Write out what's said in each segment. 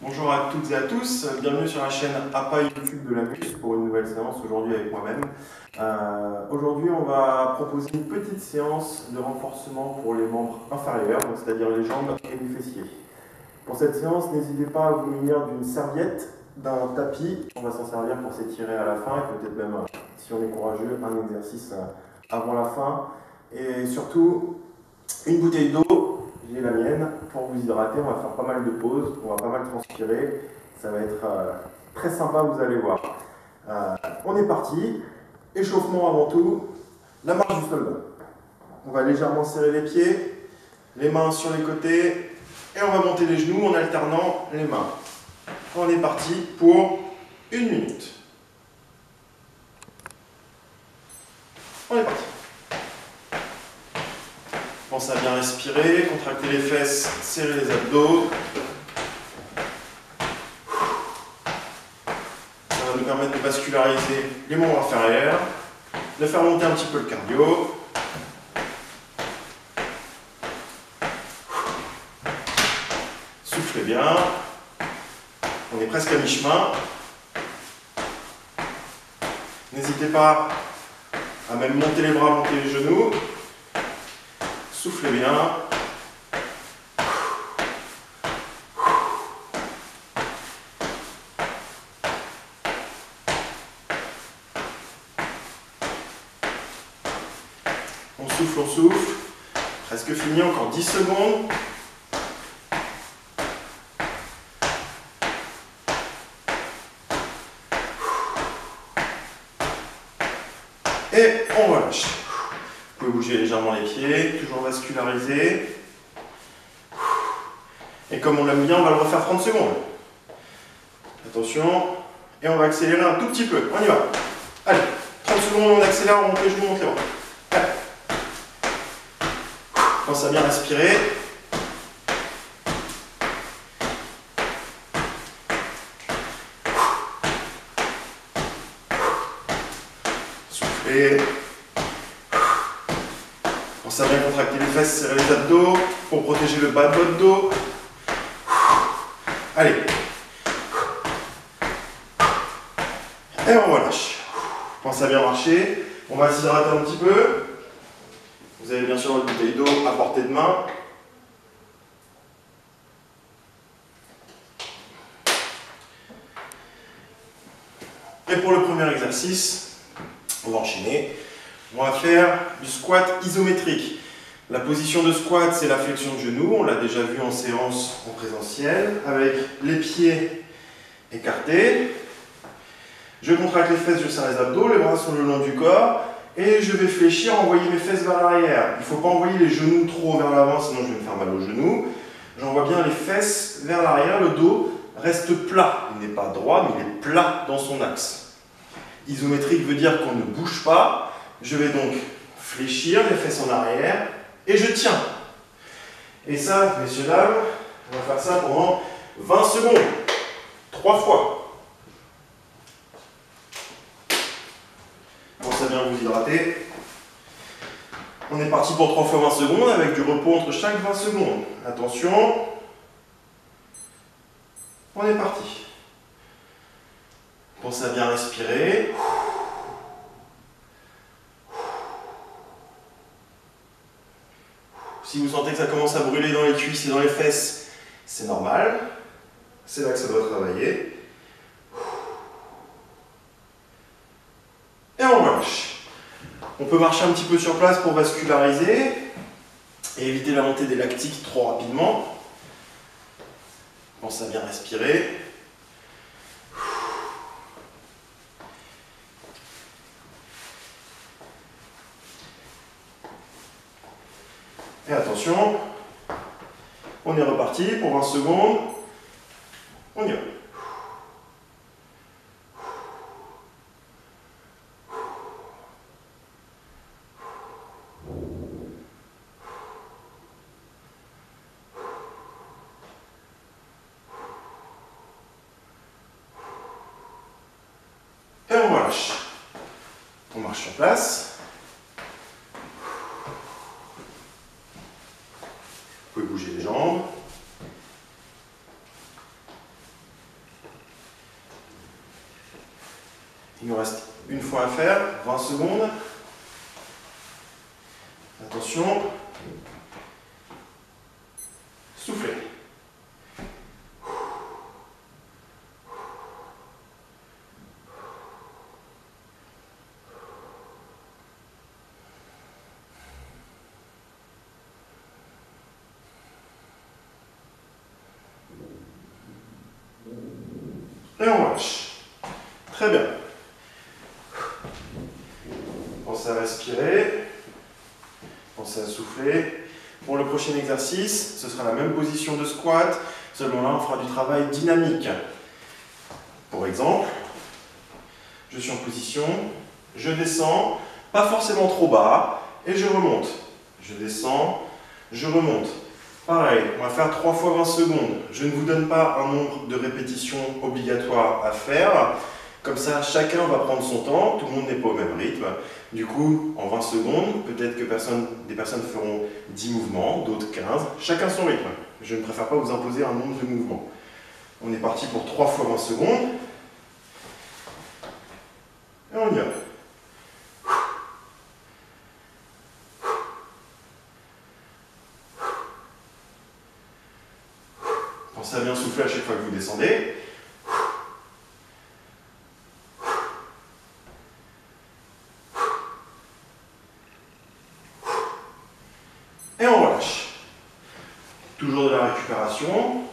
Bonjour à toutes et à tous, bienvenue sur la chaîne APA YouTube de la MUS pour une nouvelle séance aujourd'hui avec moi-même. Aujourd'hui on va proposer une petite séance de renforcement pour les membres inférieurs, c'est-à-dire les jambes et les fessiers. Pour cette séance, n'hésitez pas à vous munir d'une serviette, d'un tapis, on va s'en servir pour s'étirer à la fin et peut-être même, si on est courageux, un exercice avant la fin. Et surtout, une bouteille d'eau, j'ai la mienne, pour vous hydrater. On va faire pas mal de pauses, on va pas mal transpirer. Ça va être très sympa, vous allez voir. On est parti. Échauffement avant tout. La marche du soldat. On va légèrement serrer les pieds, les mains sur les côtés, et on va monter les genoux en alternant les mains. On est parti pour 1 minute. On est parti. Pensez à bien respirer, contracter les fesses, serrer les abdos. Ça va nous permettre de vasculariser les membres inférieurs, de faire monter un petit peu le cardio. Soufflez bien. On est presque à mi-chemin. N'hésitez pas à même monter les bras, monter les genoux. Soufflez bien. On souffle, on souffle. Presque fini, encore 10 secondes. Et on relâche. Vous pouvez bouger légèrement les pieds, toujours vasculariser. Et comme on l'aime bien, on va le refaire 30 secondes. Attention. Et on va accélérer un tout petit peu. On y va. Allez, 30 secondes, on accélère, on monte les genoux, on monte les bras. Allez. Pensez à bien respirer. Soufflez. Pensez à bien contracter les fesses, serrer les abdos pour protéger le bas de votre dos. Allez. Et on relâche. Pensez à bien marcher. On va s'hydrater un petit peu. Vous avez bien sûr votre bouteille d'eau à portée de main. Et pour le premier exercice, on va enchaîner. On va faire du squat isométrique. La position de squat, c'est la flexion de genoux. On l'a déjà vu en séance en présentiel, avec les pieds écartés. Je contracte les fesses, je serre les abdos, les bras sont le long du corps. Et je vais fléchir, envoyer mes fesses vers l'arrière. Il ne faut pas envoyer les genoux trop vers l'avant, sinon je vais me faire mal aux genoux. J'envoie bien les fesses vers l'arrière, le dos reste plat. Il n'est pas droit, mais il est plat dans son axe. Isométrique veut dire qu'on ne bouge pas. Je vais donc fléchir les fesses en arrière et je tiens. Et ça, messieurs, dames, on va faire ça pendant 20 secondes. 3 fois. Pensez à bien vous hydrater. On est parti pour 3 fois 20 secondes avec du repos entre chaque 20 secondes. Attention. On est parti. Pensez à bien respirer. Si vous sentez que ça commence à brûler dans les cuisses et dans les fesses, c'est normal. C'est là que ça doit travailler. Et on relâche. On peut marcher un petit peu sur place pour vasculariser et éviter la montée des lactiques trop rapidement. Pensez à bien respirer. Et attention, on est reparti pour 20 secondes. On y va. Et on relâche. On marche sur place. Vous pouvez bouger les jambes. Il nous reste une fois à faire, 20 secondes. Attention. Soufflez. Et on relâche. Très bien. Pensez à respirer. Pensez à souffler. Pour le prochain exercice, ce sera la même position de squat, seulement là on fera du travail dynamique. Pour exemple, je suis en position, je descends, pas forcément trop bas, et je remonte. Je descends, je remonte. Pareil, on va faire 3 fois 20 secondes. Je ne vous donne pas un nombre de répétitions obligatoires à faire. Comme ça, chacun va prendre son temps, tout le monde n'est pas au même rythme. Du coup, en 20 secondes, peut-être que des personnes feront 10 mouvements, d'autres 15. Chacun son rythme. Je ne préfère pas vous imposer un nombre de mouvements. On est parti pour 3 fois 20 secondes. Et on y va. Pensez à bien souffler à chaque fois que vous descendez. Et on relâche. Toujours de la récupération.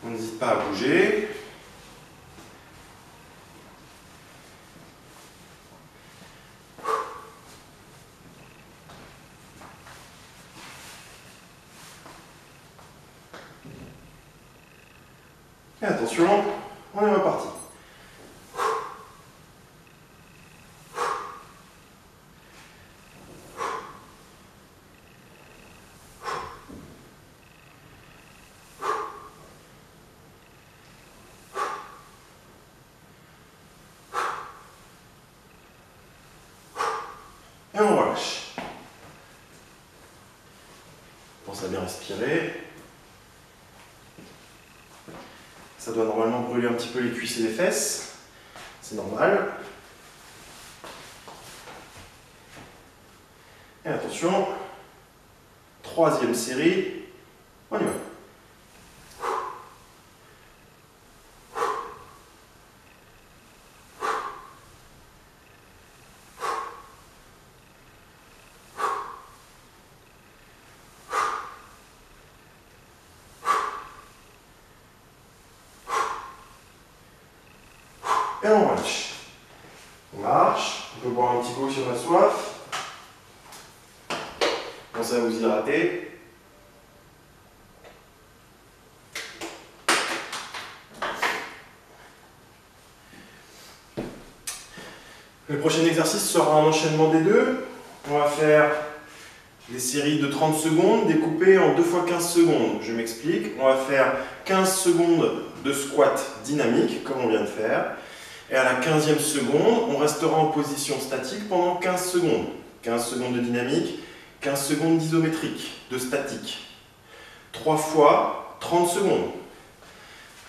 On n'hésite pas à bouger. Et attention, on est reparti. Et on relâche. Pensez à bien respirer. Ça doit normalement brûler un petit peu les cuisses et les fesses. C'est normal. Et attention, 3e série. On y va. Et on relâche. On marche, on peut boire un petit coup si on a soif. Pensez à vous hydrater. Le prochain exercice sera un enchaînement des deux. On va faire des séries de 30 secondes découpées en 2 fois 15 secondes. Je m'explique. On va faire 15 secondes de squat dynamique, comme on vient de faire. Et à la 15e seconde, on restera en position statique pendant 15 secondes. 15 secondes de dynamique, 15 secondes d'isométrique, de statique. 3 fois 30 secondes.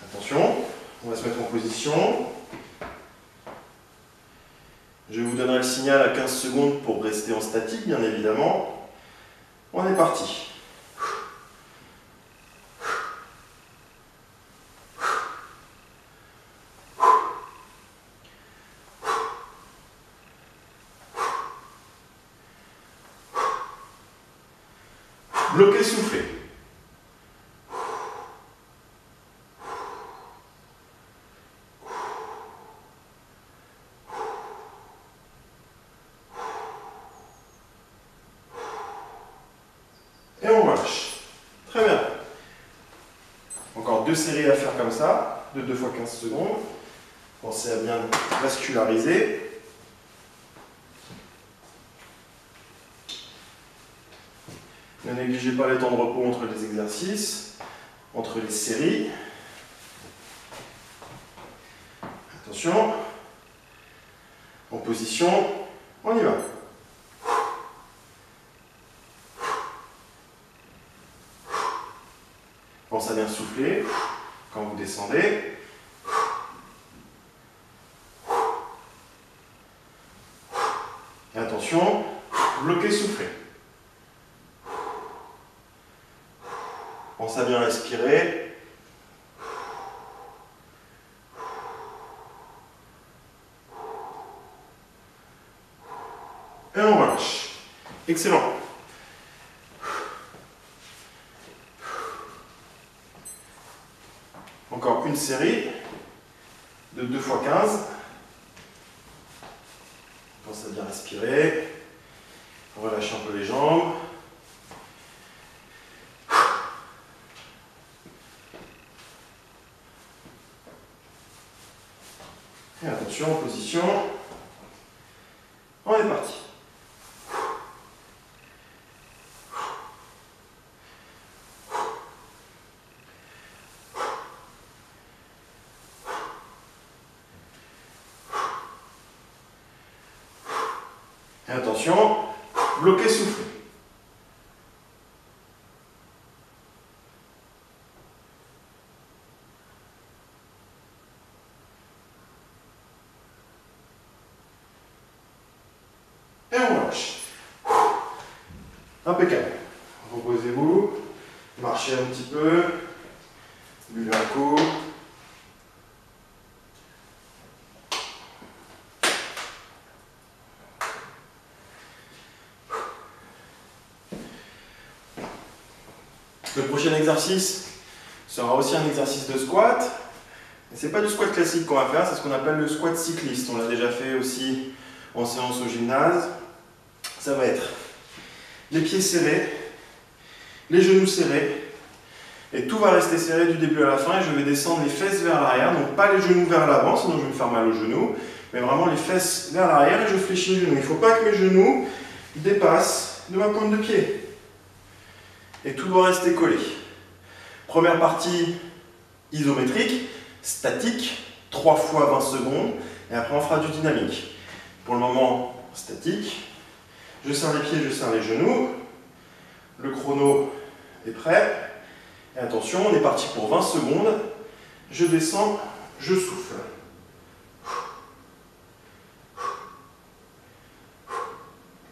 Attention, on va se mettre en position. Je vous donnerai le signal à 15 secondes pour rester en statique, bien évidemment. On est parti. Bloquez, soufflez. Et on relâche. Très bien. Encore 2 séries à faire comme ça, de 2 fois 15 secondes. Pensez à bien vasculariser. Ne négligez pas les temps de repos entre les exercices, entre les séries. Attention. En position, on y va. Pensez à bien souffler quand vous descendez. attention, bloquez, soufflez. Pensez à bien respirer. Et on relâche. Excellent. Encore une série de 2 fois 15. Pensez à bien respirer. Relâchez un peu les jambes. Et attention, en position. On est parti. Et attention, bloquez, soufflez. Et on relâche. Impeccable. Reposez-vous, marchez un petit peu, buvez un coup. Le prochain exercice sera aussi un exercice de squat. Ce n'est pas du squat classique qu'on va faire, c'est ce qu'on appelle le squat cycliste. On l'a déjà fait aussi en séance au gymnase. Ça va être les pieds serrés, les genoux serrés, et tout va rester serré du début à la fin, et je vais descendre les fesses vers l'arrière, donc pas les genoux vers l'avant, sinon je vais me faire mal aux genoux, mais vraiment les fesses vers l'arrière, et je fléchis les genoux. Il ne faut pas que mes genoux dépassent de ma pointe de pied. Et tout doit rester collé. Première partie isométrique, statique, 3 fois 20 secondes, et après on fera du dynamique. Pour le moment, statique. Je serre les pieds, je serre les genoux. Le chrono est prêt. Et attention, on est parti pour 20 secondes. Je descends, je souffle.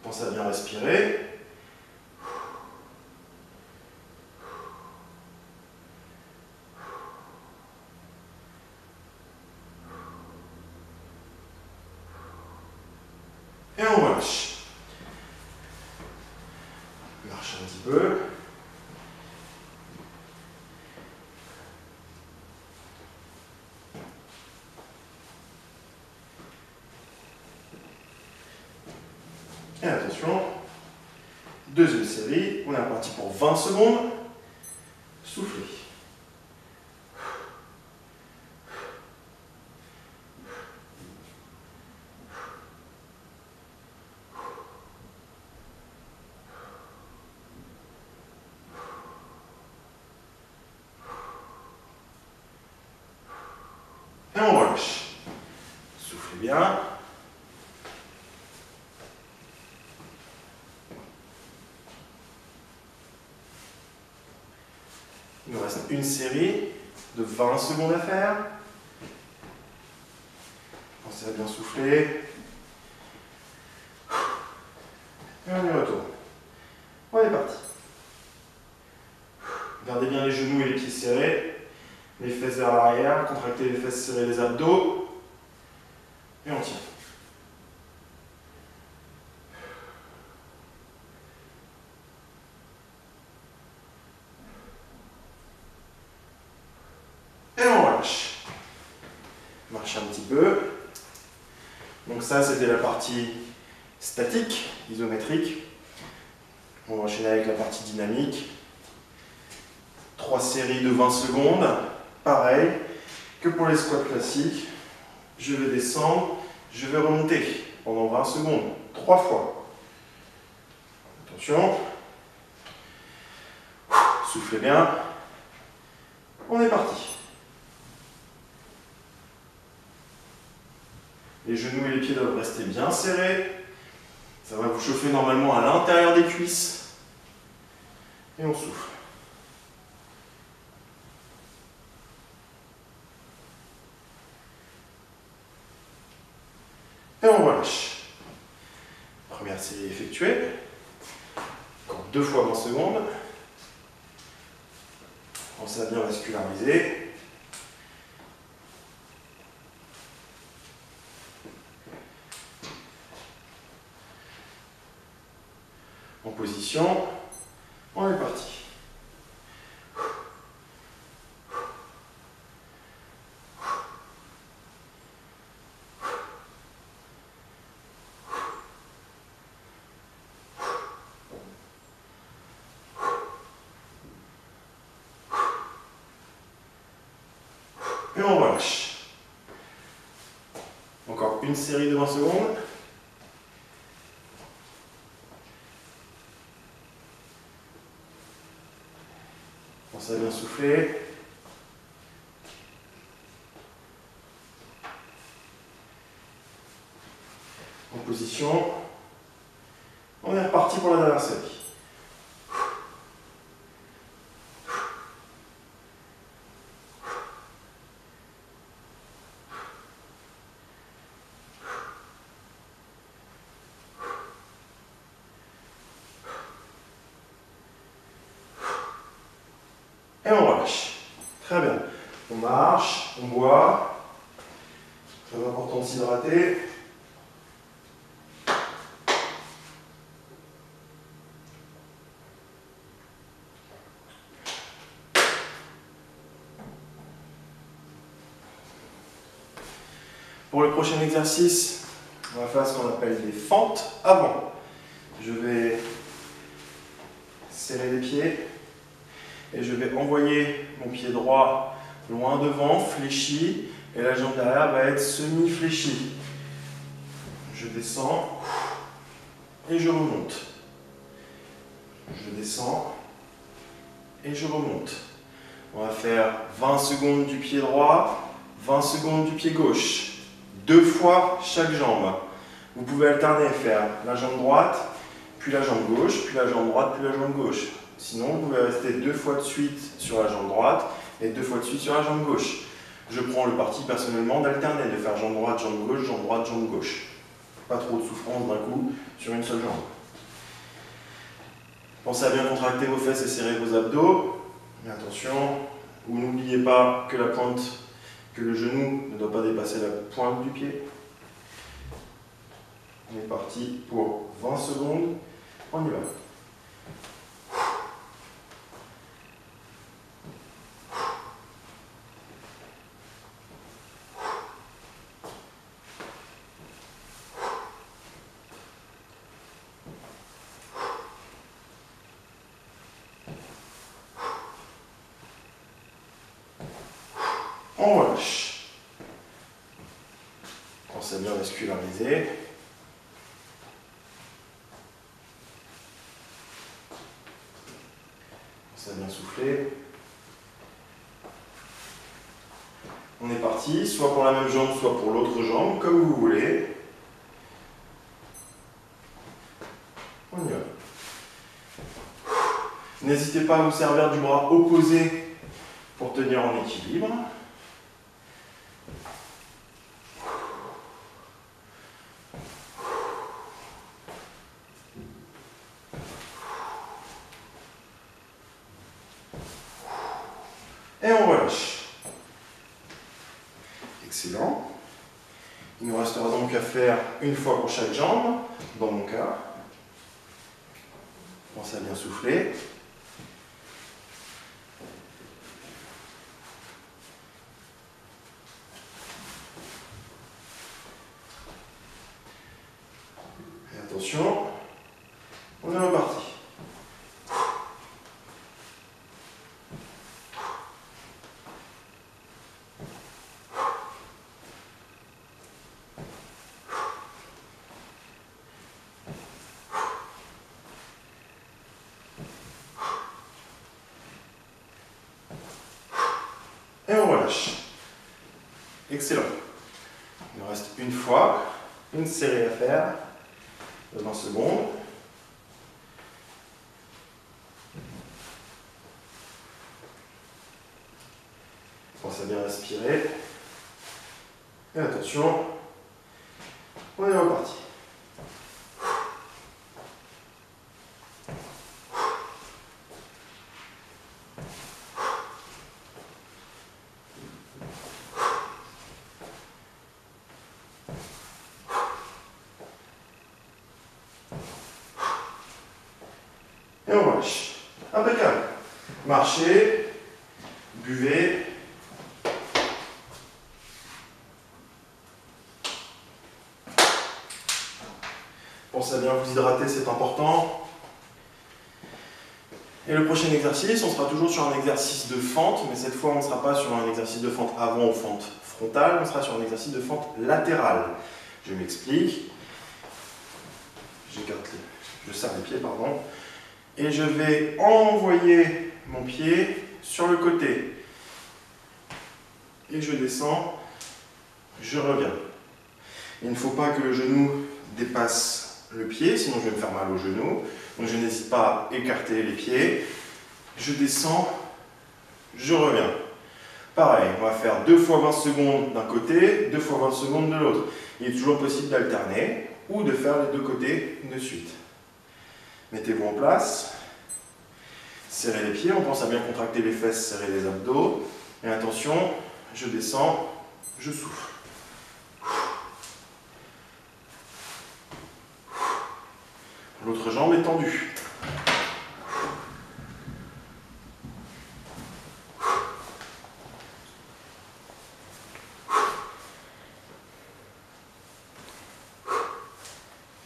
Pensez à bien respirer. Et on relâche. Marche un petit peu. Et attention, deuxième série, on est parti pour 20 secondes. Soufflez. Et on relâche. Soufflez bien. Il nous reste une série de 20 secondes à faire. Pensez à bien souffler. Et on y retourne. On est parti. Gardez bien les genoux et les pieds serrés. Les fesses vers l'arrière. Contractez les fesses, serrez les abdos. Et on tient. Et on relâche. Marchez un petit peu. Donc ça, c'était la partie statique, isométrique. On va enchaîner avec la partie dynamique. 3 séries de 20 secondes. Pareil que pour les squats classiques. Je vais descendre, je vais remonter pendant 20 secondes. 3 fois. Attention. Soufflez bien. On est parti. Les genoux et les pieds doivent rester bien serrés. Ça va vous chauffer normalement à l'intérieur des cuisses. Et on souffle. Et on relâche. Première Première série effectuée. Encore 2 fois 20 secondes. Pensez à bien vasculariser. En position. On est parti. Et on relâche. Encore une série de 20 secondes. Pensez à bien souffler. En position. On est reparti pour la dernière série. Et on relâche. Très bien. On marche, on boit. Très important de s'hydrater. Pour le prochain exercice, on va faire ce qu'on appelle des fentes avant. Je vais serrer les pieds et je vais envoyer mon pied droit loin devant, fléchi, et la jambe derrière va être semi-fléchie. Je descends et je remonte. Je descends et je remonte. On va faire 20 secondes du pied droit, 20 secondes du pied gauche. 2 fois chaque jambe. Vous pouvez alterner, faire la jambe droite, puis la jambe gauche, puis la jambe droite, puis la jambe gauche. Sinon, vous pouvez rester 2 fois de suite sur la jambe droite et 2 fois de suite sur la jambe gauche. Je prends le parti personnellement d'alterner, de faire jambe droite, jambe gauche, jambe droite, jambe gauche. Pas trop de souffrance d'un coup sur une seule jambe. Pensez à bien contracter vos fesses et serrer vos abdos. Mais attention, vous n'oubliez pas que la pointe, que le genou ne doit pas dépasser la pointe du pied. On est parti pour 20 secondes. On y va. On relâche. Pensez à bien vasculariser. Pensez à bien souffler. On est parti, soit pour la même jambe, soit pour l'autre jambe, comme vous voulez. On y va. N'hésitez pas à vous servir du bras opposé pour tenir en équilibre. Et on relâche. Excellent. Il nous restera donc à faire une fois pour chaque jambe, dans mon cas. Pensez à bien souffler. Et attention, on est reparti. Et on relâche. Excellent. Il nous reste une fois, une série à faire de 20 secondes. Pensez à bien respirer. Et attention, on est reparti. Et on relâche. Impeccable. Marchez, buvez. Pensez à bien vous hydrater, c'est important. Et le prochain exercice, on sera toujours sur un exercice de fente, mais cette fois on ne sera pas sur un exercice de fente avant ou fente frontale, on sera sur un exercice de fente latérale. Je m'explique. Je serre les pieds, pardon. Et je vais envoyer mon pied sur le côté. Et je descends, je reviens. Il ne faut pas que le genou dépasse le pied, sinon je vais me faire mal au genou. Donc je n'hésite pas à écarter les pieds. Je descends, je reviens. Pareil, on va faire 2 fois 20 secondes d'un côté, 2 fois 20 secondes de l'autre. Il est toujours possible d'alterner ou de faire les deux côtés de suite. Mettez-vous en place. Serrez les pieds, on pense à bien contracter les fesses, serrer les abdos. Et attention, je descends, je souffle. L'autre jambe est tendue.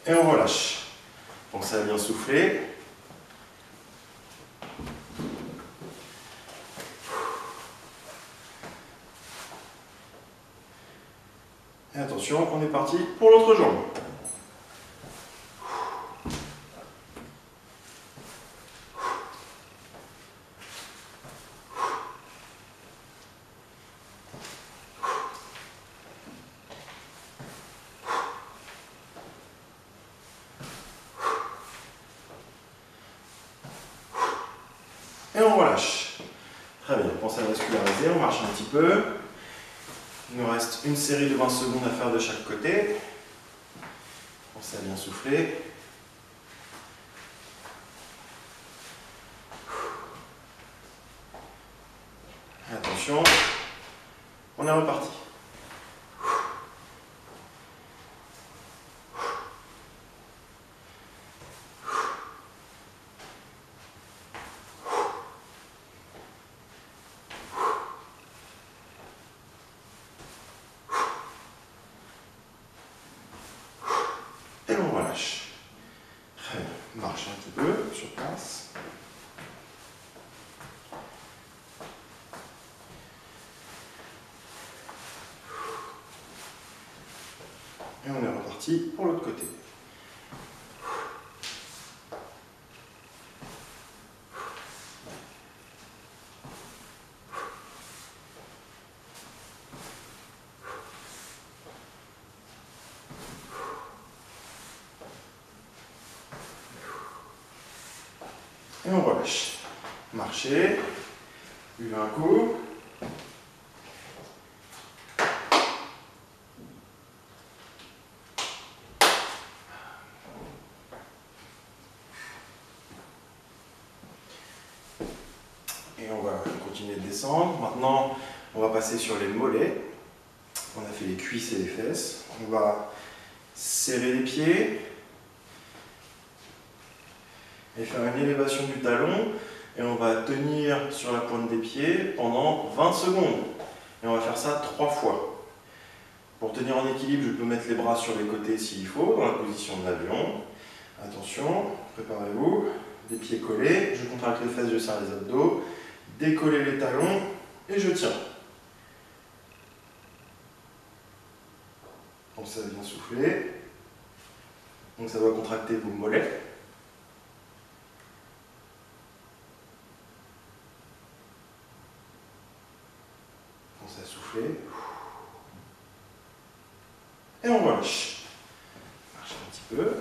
Et on relâche. Pensez à bien souffler. Et attention, on est parti pour l'autre jambe. Et on relâche. Très bien, pensez à vasculariser, on marche un petit peu. Il nous reste une série de 20 secondes à faire de chaque côté. Pensez à bien souffler. Et attention, on est reparti. Et on relâche. Très bien. Marche un petit peu sur place. Et on est reparti pour l'autre côté. Et on relâche. Marchez. Buvez un coup. Et on va continuer de descendre. Maintenant, on va passer sur les mollets. On a fait les cuisses et les fesses. On va serrer les pieds et faire une élévation du talon. Et on va tenir sur la pointe des pieds pendant 20 secondes. Et on va faire ça 3 fois. Pour tenir en équilibre, je peux mettre les bras sur les côtés s'il faut, dans la position de l'avion. Attention, préparez-vous. Les pieds collés, je contracte les fesses, je serre les abdos. Décollez les talons et je tiens. Pensez à bien souffler. Donc ça doit contracter vos mollets. Pensez à souffler. Et on relâche. Marche un petit peu.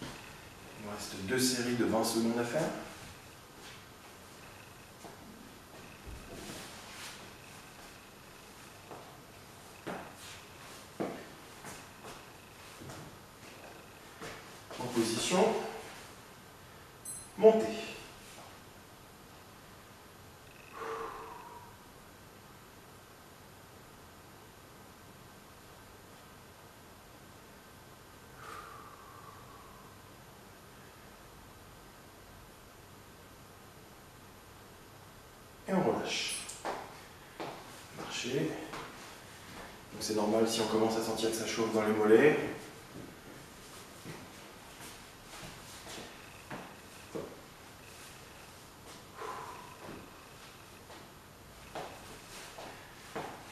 Il nous reste 2 séries de 20 secondes à faire. En position, montez. relâche. Marchez. Donc c'est normal si on commence à sentir que ça chauffe dans les mollets.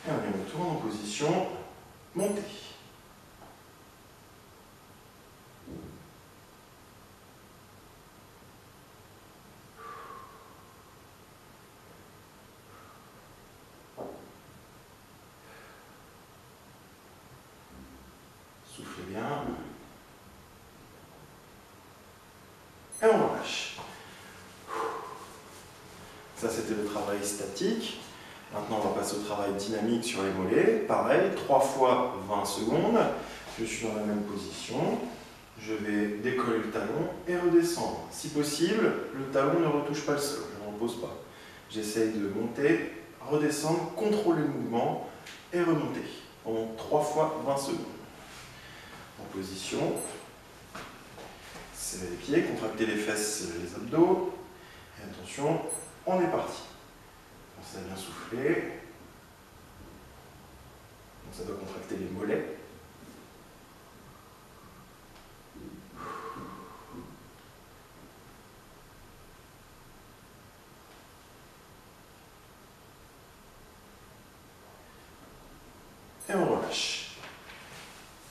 Et on retourne en position montée. Soufflez bien. Et on relâche. Ça, c'était le travail statique. Maintenant, on va passer au travail dynamique sur les mollets. Pareil, 3 fois 20 secondes. Je suis dans la même position. Je vais décoller le talon et redescendre. Si possible, le talon ne retouche pas le sol. Je ne repose pas. J'essaye de monter, redescendre, contrôler le mouvement et remonter. Pendant 3 fois 20 secondes. En position. Serrez les pieds, contractez les fesses, serrez les abdos. Et attention, on est parti. Pensez à bien souffler. Donc ça doit contracter les mollets. Et on relâche.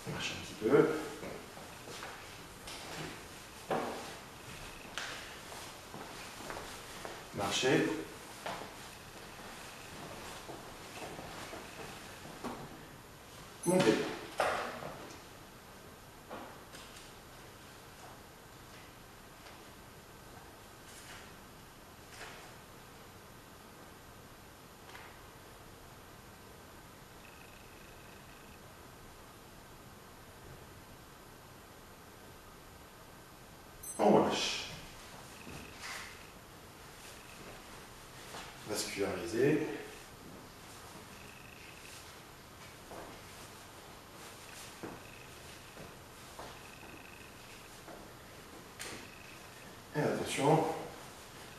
On marche un petit peu. Marchez. Montez. On relâche. Vasculariser. Et attention,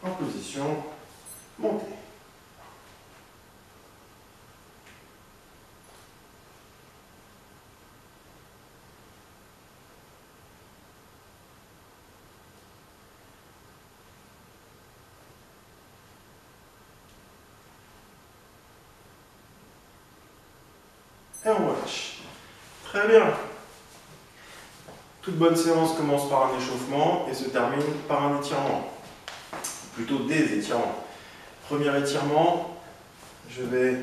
en position, montée. Et on relâche. Très bien. Toute bonne séance commence par un échauffement et se termine par un étirement. Plutôt des étirements. Premier étirement, je vais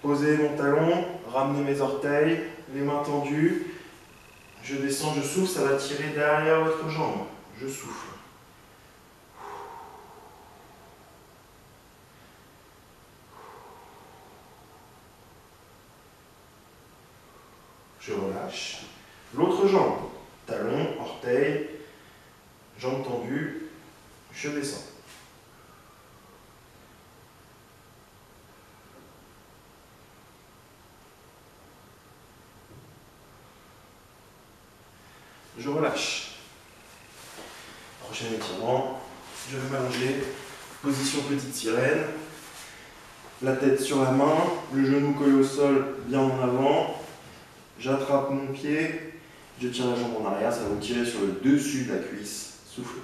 poser mon talon, ramener mes orteils, les mains tendues. Je descends, je souffle, ça va tirer derrière votre jambe. Je souffle. Je relâche. L'autre jambe. Talon, orteil, jambes tendues. Je descends. Je relâche. Prochain étirement. Je vais m'allonger. Position petite sirène. La tête sur la main. Le genou collé au sol bien en avant. J'attrape mon pied. Je tiens la jambe en arrière. Ça va me tirer sur le dessus de la cuisse. Soufflez.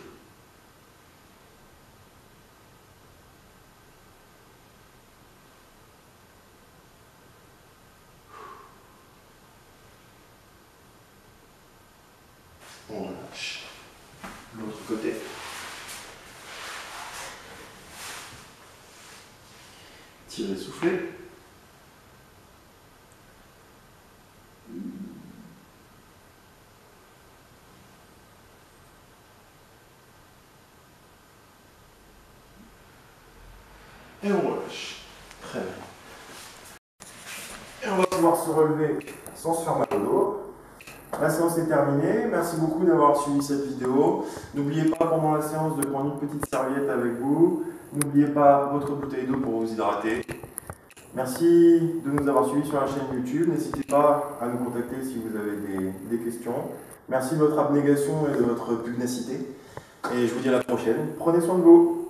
On relâche. L'autre côté. Tirez, soufflez. Et on relâche. Très bien. Et on va pouvoir se relever sans se faire mal au dos. La séance est terminée. Merci beaucoup d'avoir suivi cette vidéo. N'oubliez pas pendant la séance de prendre une petite serviette avec vous. N'oubliez pas votre bouteille d'eau pour vous hydrater. Merci de nous avoir suivis sur la chaîne YouTube. N'hésitez pas à nous contacter si vous avez des questions. Merci de votre abnégation et de votre pugnacité. Et je vous dis à la prochaine. Prenez soin de vous.